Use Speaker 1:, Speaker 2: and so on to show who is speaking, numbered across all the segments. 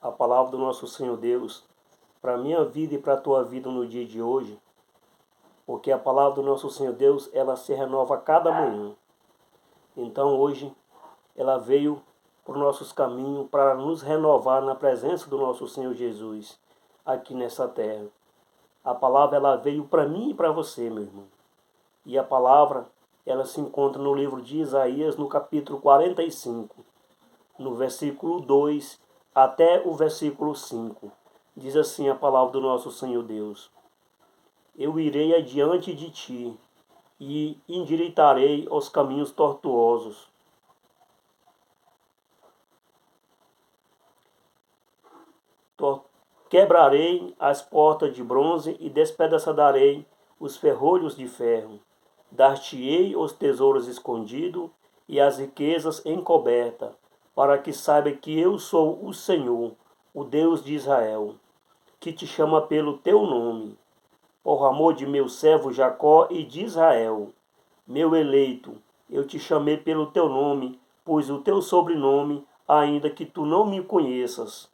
Speaker 1: a palavra do nosso Senhor Deus para a minha vida e para a tua vida no dia de hoje, porque a palavra do nosso Senhor Deus, ela se renova a cada manhã. Então hoje ela veio para os nossos caminhos para nos renovar na presença do nosso Senhor Jesus aqui nessa terra. A palavra ela veio para mim e para você, meu irmão. E a palavra ela se encontra no livro de Isaías, no capítulo 45, no versículo 2 até o versículo 5. Diz assim a palavra do nosso Senhor Deus: Eu irei adiante de ti e endireitarei os caminhos tortuosos. Quebrarei as portas de bronze e despedaçarei os ferrolhos de ferro. Dar-te-ei os tesouros escondidos e as riquezas encobertas, para que saiba que eu sou o Senhor, o Deus de Israel, que te chama pelo teu nome, por amor de meu servo Jacó e de Israel, meu eleito. Eu te chamei pelo teu nome, pois o teu sobrenome, ainda que tu não me conheças.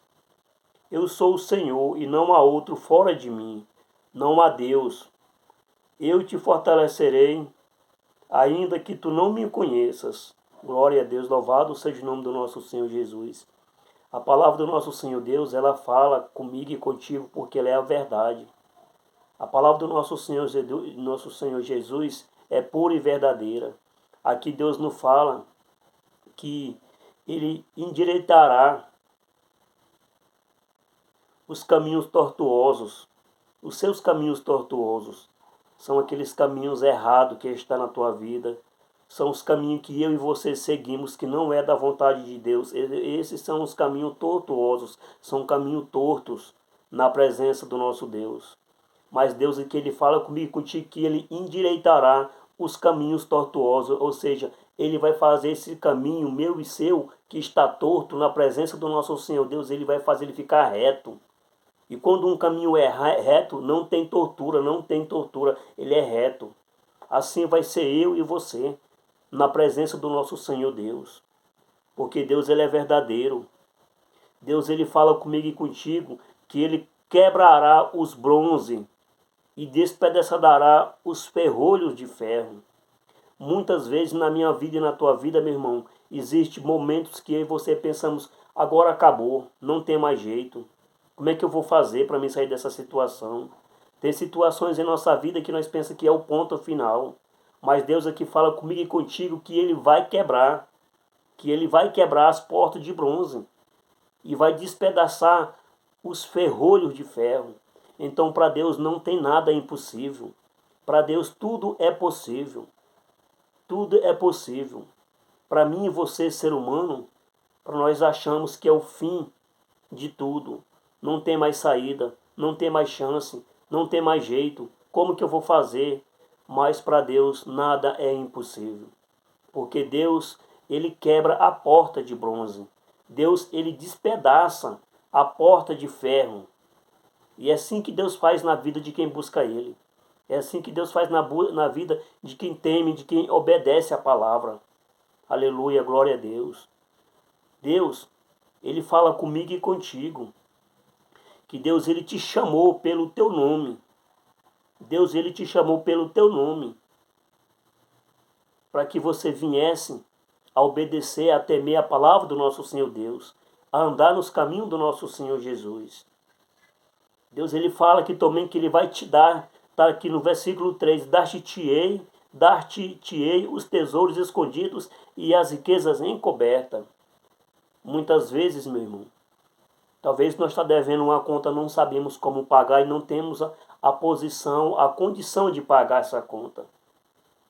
Speaker 1: Eu sou o Senhor e não há outro fora de mim, não há Deus. Eu te fortalecerei, ainda que tu não me conheças. Glória a Deus, louvado seja o nome do nosso Senhor Jesus. A palavra do nosso Senhor Deus, ela fala comigo e contigo porque ela é a verdade. A palavra do nosso Senhor Jesus é pura e verdadeira. Aqui Deus nos fala que Ele endireitará os caminhos tortuosos. Os seus caminhos tortuosos são aqueles caminhos errados que estão na tua vida. São os caminhos que eu e você seguimos, que não é da vontade de Deus. Esses são os caminhos tortuosos, são caminhos tortos na presença do nosso Deus. Mas Deus aqui Ele fala comigo e contigo que Ele endireitará os caminhos tortuosos, ou seja, Ele vai fazer esse caminho meu e seu, que está torto, na presença do nosso Senhor Deus, Ele vai fazer ele ficar reto. E quando um caminho é reto, não tem tortura, ele é reto. Assim vai ser eu e você, na presença do nosso Senhor Deus. Porque Deus ele é verdadeiro. Deus ele fala comigo e contigo que ele quebrará os bronze e despedaçará os ferrolhos de ferro. Muitas vezes na minha vida e na tua vida, meu irmão, existem momentos que eu e você pensamos, agora acabou, não tem mais jeito. Como é que eu vou fazer para me sair dessa situação? Tem situações em nossa vida que nós pensamos que é o ponto final. Mas Deus aqui fala comigo e contigo que Ele vai quebrar. Que Ele vai quebrar as portas de bronze. E vai despedaçar os ferrolhos de ferro. Então para Deus não tem nada impossível. Para Deus tudo é possível. Tudo é possível. Para mim e você, ser humano, para nós achamos que é o fim de tudo. Não tem mais saída, não tem mais chance, não tem mais jeito. Como que eu vou fazer? Mas para Deus nada é impossível. Porque Deus, ele quebra a porta de bronze. Deus, ele despedaça a porta de ferro. E é assim que Deus faz na vida de quem busca Ele. É assim que Deus faz na vida de quem teme, de quem obedece a palavra. Aleluia, glória a Deus. Deus, ele fala comigo e contigo. Que Deus ele te chamou pelo teu nome. Deus ele te chamou pelo teu nome. Para que você viesse a obedecer, a temer a palavra do nosso Senhor Deus. A andar nos caminhos do nosso Senhor Jesus. Deus ele fala que também que ele vai te dar. Está aqui no versículo 3. Dar-te-ei os tesouros escondidos e as riquezas encobertas. Muitas vezes, meu irmão, talvez nós está devendo uma conta, não sabemos como pagar e não temos a posição, a condição de pagar essa conta.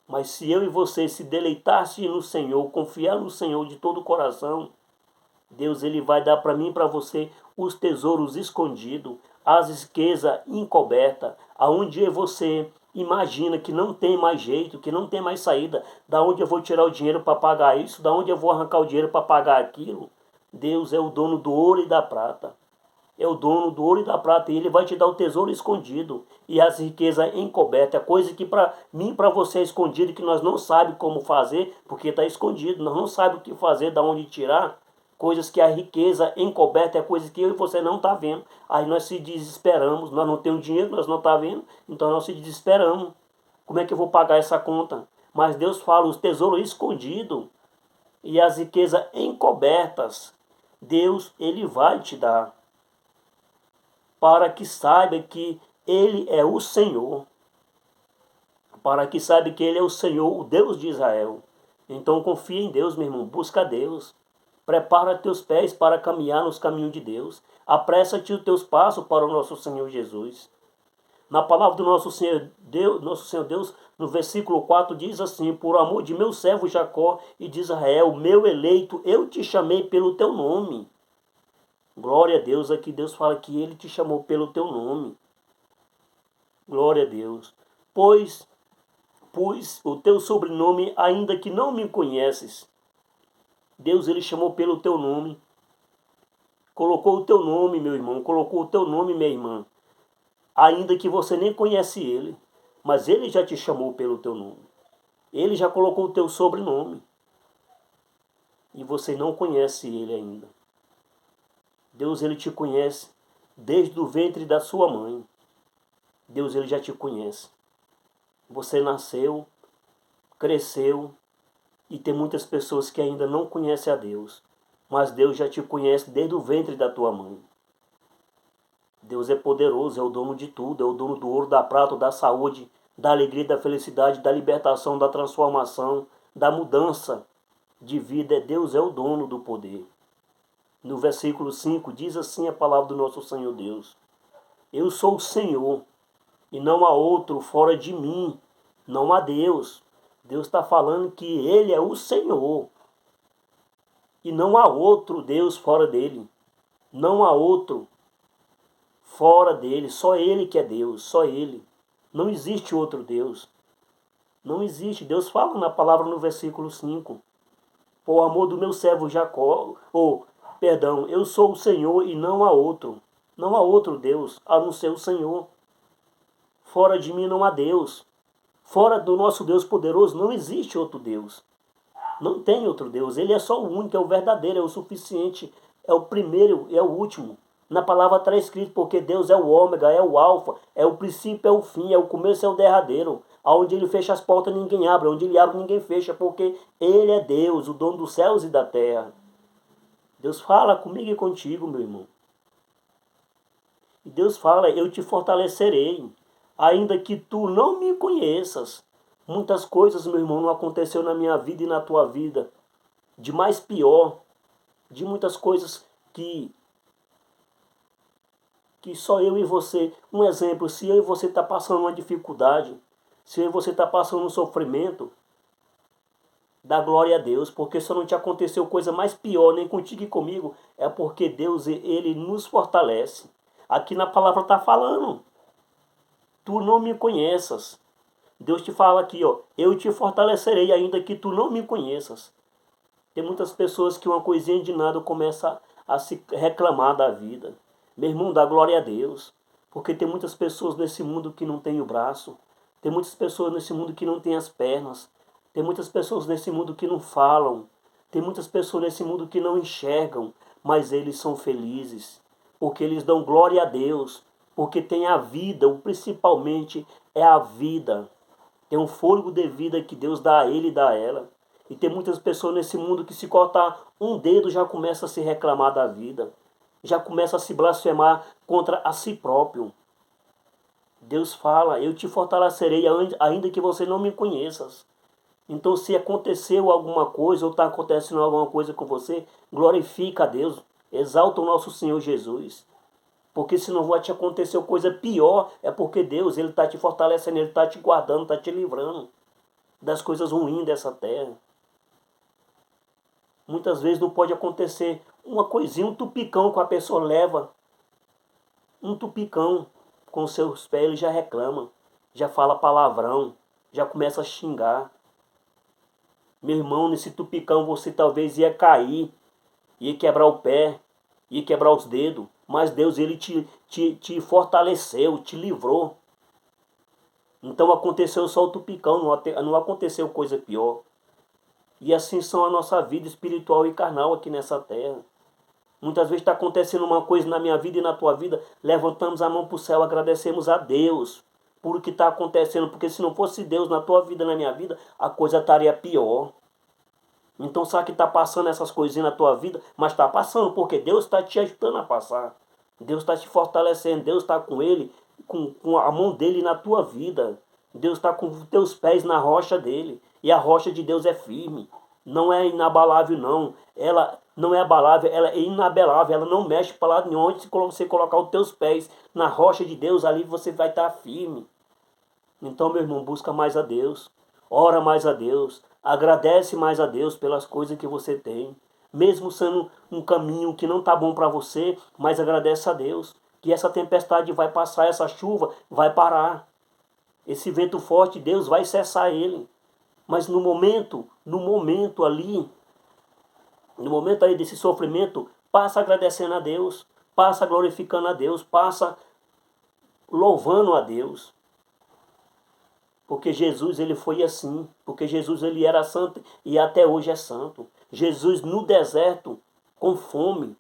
Speaker 1: Mas se eu e você se deleitasse no Senhor, confiar no Senhor de todo o coração, Deus ele vai dar para mim e para você os tesouros escondidos, as riquezas encobertas, aonde você imagina que não tem mais jeito, que não tem mais saída, da onde eu vou tirar o dinheiro para pagar isso, da onde eu vou arrancar o dinheiro para pagar aquilo. Deus é o dono do ouro e da prata. É o dono do ouro e da prata. E Ele vai te dar o tesouro escondido. E as riquezas encobertas. É coisa que para mim e para você é escondido. Que nós não sabemos como fazer. Porque está escondido. Nós não sabemos o que fazer, de onde tirar. coisas que a riqueza encoberta é coisas que eu e você não está vendo. Aí nós se desesperamos, nós não temos dinheiro, nós não está vendo, então nós se desesperamos. Como é que eu vou pagar essa conta? Mas Deus fala, os tesouros escondidos e as riquezas encobertas, Deus, Ele vai te dar. Para que saiba que Ele é o Senhor. Para que saiba que Ele é o Senhor, o Deus de Israel. Então confia em Deus, meu irmão, busca Deus. Prepara teus pés para caminhar nos caminhos de Deus. Apressa-te os teus passos para o nosso Senhor Jesus. Na palavra do nosso Senhor Deus, no versículo 4 diz assim: por amor de meu servo Jacó e de Israel, meu eleito, eu te chamei pelo teu nome. Glória a Deus, aqui Deus fala que Ele te chamou pelo teu nome. Glória a Deus. Pois o teu sobrenome, ainda que não me conheces. Deus, Ele chamou pelo teu nome. Colocou o teu nome, meu irmão. Colocou o teu nome, minha irmã. Ainda que você nem conhece Ele. Mas Ele já te chamou pelo teu nome. Ele já colocou o teu sobrenome. E você não conhece Ele ainda. Deus, Ele te conhece desde o ventre da sua mãe. Deus, Ele já te conhece. Você nasceu, cresceu, e tem muitas pessoas que ainda não conhecem a Deus. Mas Deus já te conhece desde o ventre da tua mãe. Deus é poderoso, é o dono de tudo, é o dono do ouro, da prata, da saúde, da alegria, da felicidade, da libertação, da transformação, da mudança de vida. Deus é o dono do poder. No versículo 5 diz assim a palavra do nosso Senhor Deus: eu sou o Senhor, e não há outro fora de mim, não há Deus. Deus está falando que Ele é o Senhor. E não há outro Deus fora dele. Não há outro fora dele. Só Ele que é Deus. Só Ele. Não existe outro Deus. Não existe. Deus fala na palavra no versículo 5. Por amor do meu servo Jacó. Eu sou o Senhor e não há outro. Não há outro Deus a não ser o Senhor. Fora de mim não há Deus. Fora do nosso Deus poderoso não existe outro Deus. Não tem outro Deus. Ele é só o único, é o verdadeiro, é o suficiente, é o primeiro, é o último. Na palavra está escrito, porque Deus é o ômega, é o alfa, é o princípio, é o fim, é o começo, é o derradeiro. Aonde Ele fecha as portas ninguém abre, onde Ele abre ninguém fecha, porque Ele é Deus, o dono dos céus e da terra. Deus fala comigo e contigo, meu irmão. E Deus fala, eu te fortalecerei, ainda que tu não me conheças. Muitas coisas, meu irmão, não aconteceu na minha vida e na tua vida. De mais pior, de muitas coisas que só eu e você... Um exemplo, se eu e você está passando uma dificuldade, se eu e você está passando um sofrimento, dá glória a Deus, porque se não te aconteceu coisa mais pior, nem contigo e comigo, é porque Deus, Ele nos fortalece. Aqui na palavra está falando, tu não me conheças. Deus te fala aqui, ó, eu te fortalecerei ainda que tu não me conheças. Tem muitas pessoas que uma coisinha de nada começa a se reclamar da vida. Meu irmão, dá glória a Deus. Porque tem muitas pessoas nesse mundo que não tem o braço. Tem muitas pessoas nesse mundo que não tem as pernas. Tem muitas pessoas nesse mundo que não falam. Tem muitas pessoas nesse mundo que não enxergam. Mas eles são felizes. Porque eles dão glória a Deus. Porque tem a vida, o principalmente é a vida. Tem um fôlego de vida que Deus dá a ele e dá a ela. E tem muitas pessoas nesse mundo que se cortar um dedo já começa a se reclamar da vida. Já começa a se blasfemar contra a si próprio. Deus fala, eu te fortalecerei ainda que você não me conheças. Então se aconteceu alguma coisa ou está acontecendo alguma coisa com você, glorifica a Deus. Exalta o nosso Senhor Jesus. Porque se não vai te acontecer coisa pior, é porque Deus, Ele está te fortalecendo, Ele está te guardando, está te livrando das coisas ruins dessa terra. Muitas vezes não pode acontecer uma coisinha, um tupicão que a pessoa leva. Um tupicão com os seus pés, ele já reclama, já fala palavrão, já começa a xingar. Meu irmão, nesse tupicão você talvez ia cair, ia quebrar o pé, ia quebrar os dedos. Mas Deus, Ele te fortaleceu, te livrou. Então aconteceu só o tupicão, não aconteceu coisa pior. E assim são a nossa vida espiritual e carnal aqui nessa terra. Muitas vezes está acontecendo uma coisa na minha vida e na tua vida, levantamos a mão para o céu, agradecemos a Deus por o que está acontecendo, porque se não fosse Deus na tua vida e na minha vida, a coisa estaria pior. Então sabe que está passando essas coisinhas na tua vida, mas está passando porque Deus está te ajudando a passar. Deus está te fortalecendo, Deus está com ele, com a mão dele na tua vida. Deus está com os teus pés na rocha dele. E a rocha de Deus é firme. Não é inabalável, não. Ela não é abalável, ela é inabelável. Ela não mexe para lado nenhum. Onde você colocar os teus pés na rocha de Deus, ali você vai estar firme. Então, meu irmão, busca mais a Deus. Ora mais a Deus. Agradece mais a Deus pelas coisas que você tem. Mesmo sendo um caminho que não está bom para você, mas agradece a Deus. Que essa tempestade vai passar, essa chuva vai parar. Esse vento forte, Deus vai cessar ele. Mas no momento ali desse sofrimento, passa agradecendo a Deus, passa glorificando a Deus, passa louvando a Deus. Porque Jesus ele foi assim, porque Jesus ele era santo e até hoje é santo. Jesus no deserto, com fome,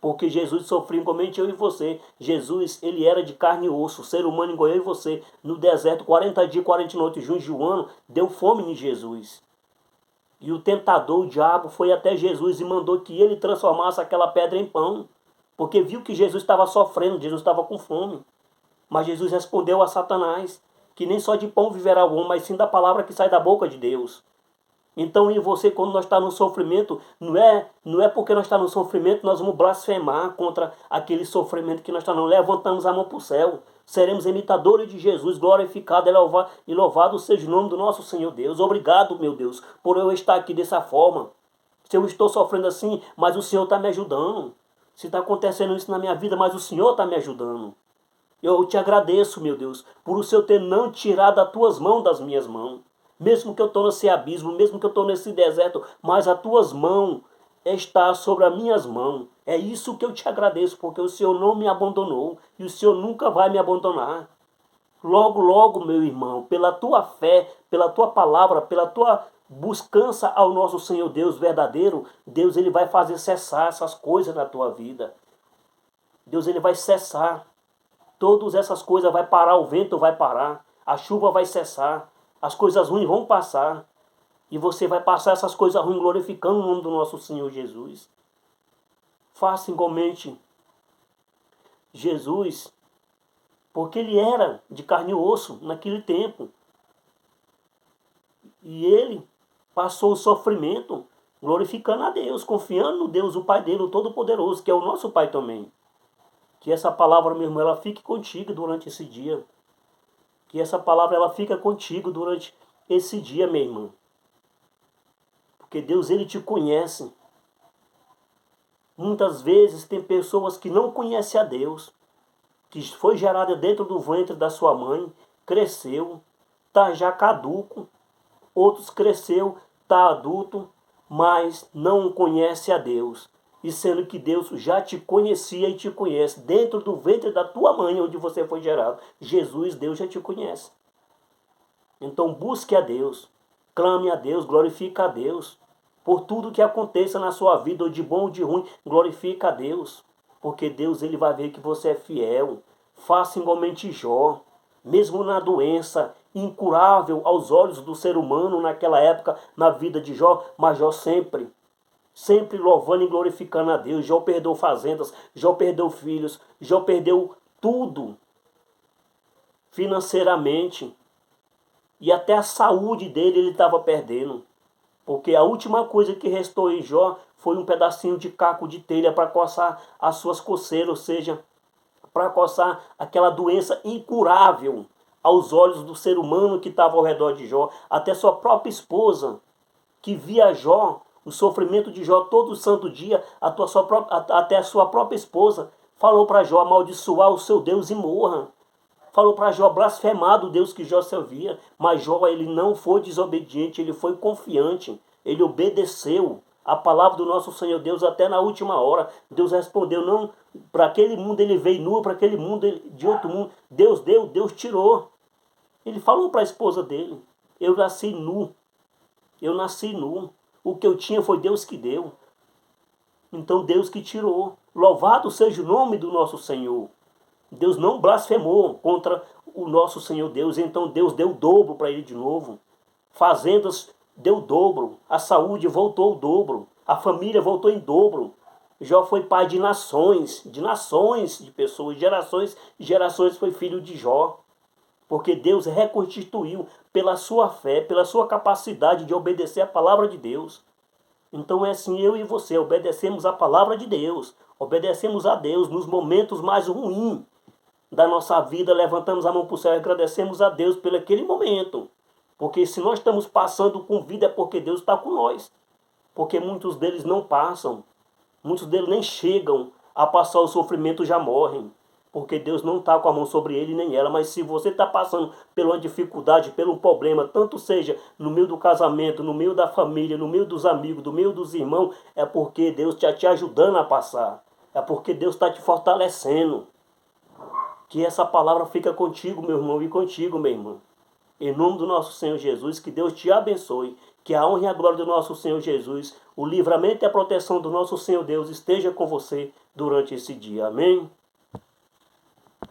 Speaker 1: porque Jesus sofreu igualmente eu e você. Jesus, ele era de carne e osso, ser humano igual eu e você. No deserto, 40 dias, 40 noites, jejuando, deu fome em Jesus. E o tentador, o diabo, foi até Jesus e mandou que ele transformasse aquela pedra em pão. Porque viu que Jesus estava sofrendo, Jesus estava com fome. Mas Jesus respondeu a Satanás que nem só de pão viverá o homem, mas sim da palavra que sai da boca de Deus. Então, e você, quando nós estamos no sofrimento, não é porque nós estamos no sofrimento, nós vamos blasfemar contra aquele sofrimento que nós estamos. Não levantamos a mão para o céu. Seremos imitadores de Jesus, glorificado e louvado seja o nome do nosso Senhor Deus. Obrigado, meu Deus, por eu estar aqui dessa forma. Se eu estou sofrendo assim, mas o Senhor está me ajudando. Se está acontecendo isso na minha vida, mas o Senhor está me ajudando. Eu te agradeço, meu Deus, por o Senhor ter não tirado as tuas mãos das minhas mãos. Mesmo que eu estou nesse abismo, mesmo que eu estou nesse deserto, mas as tuas mãos estão sobre as minhas mãos. É isso que eu te agradeço, porque o Senhor não me abandonou e o Senhor nunca vai me abandonar. Logo, logo, meu irmão, pela tua fé, pela tua palavra, pela tua buscança ao nosso Senhor Deus verdadeiro, Deus ele vai fazer cessar essas coisas na tua vida. Deus ele vai cessar. Todas essas coisas vai parar, o vento vai parar, a chuva vai cessar, as coisas ruins vão passar. E você vai passar essas coisas ruins glorificando o nome do nosso Senhor Jesus. Faça igualmente Jesus, porque ele era de carne e osso naquele tempo. E ele passou o sofrimento glorificando a Deus, confiando no Deus, o Pai dele, o Todo-Poderoso, que é o nosso Pai também. Que essa palavra, meu irmão, ela fique contigo durante esse dia. Que essa palavra, ela fica contigo durante esse dia, meu irmão. Porque Deus, ele te conhece. Muitas vezes tem pessoas que não conhecem a Deus. Que foi gerada dentro do ventre da sua mãe, cresceu, está já caduco. Outros cresceu, está adulto, mas não conhece a Deus. E sendo que Deus já te conhecia e te conhece dentro do ventre da tua mãe, onde você foi gerado. Jesus, Deus já te conhece. Então busque a Deus, clame a Deus, glorifique a Deus. Por tudo que aconteça na sua vida, ou de bom ou de ruim, glorifique a Deus. Porque Deus ele vai ver que você é fiel. Faça igualmente Jó. Mesmo na doença incurável aos olhos do ser humano naquela época, na vida de Jó, mas Jó sempre louvando e glorificando a Deus. Jó perdeu fazendas, Jó perdeu filhos, Jó perdeu tudo financeiramente. E até a saúde dele ele estava perdendo. Porque a última coisa que restou em Jó foi um pedacinho de caco de telha para coçar as suas coceiras, ou seja, para coçar aquela doença incurável aos olhos do ser humano que estava ao redor de Jó. Até sua própria esposa, que via Jó, o sofrimento de Jó todo santo dia, até a sua própria esposa falou para Jó amaldiçoar o seu Deus e morra. Falou para Jó blasfemar do Deus que Jó servia. Mas Jó ele não foi desobediente, ele foi confiante. Ele obedeceu a palavra do nosso Senhor Deus até na última hora. Deus respondeu, não, para aquele mundo ele veio nu, para aquele mundo de outro mundo. Deus deu, Deus tirou. Ele falou para a esposa dele, eu nasci nu. O que eu tinha foi Deus que deu. Então Deus que tirou. Louvado seja o nome do nosso Senhor. Deus não blasfemou contra o nosso Senhor Deus, então Deus deu o dobro para ele de novo. Fazendas deu o dobro, a saúde voltou o dobro, a família voltou em dobro. Jó foi pai de nações de pessoas, gerações e gerações foi filho de Jó. Porque Deus reconstituiu pela sua fé, pela sua capacidade de obedecer a palavra de Deus. Então é assim, eu e você obedecemos a palavra de Deus, obedecemos a Deus nos momentos mais ruins da nossa vida, levantamos a mão para o céu e agradecemos a Deus pelo aquele momento. Porque se nós estamos passando com vida é porque Deus está com nós. Porque muitos deles não passam, muitos deles nem chegam a passar o sofrimento, já morrem. Porque Deus não está com a mão sobre ele nem ela. Mas se você está passando por uma dificuldade, por um problema, tanto seja no meio do casamento, no meio da família, no meio dos amigos, no meio dos irmãos, é porque Deus está te ajudando a passar. É porque Deus está te fortalecendo. Que essa palavra fica contigo, meu irmão, e contigo, minha irmã. Em nome do nosso Senhor Jesus, que Deus te abençoe. Que a honra e a glória do nosso Senhor Jesus, o livramento e a proteção do nosso Senhor Deus esteja com você durante esse dia. Amém?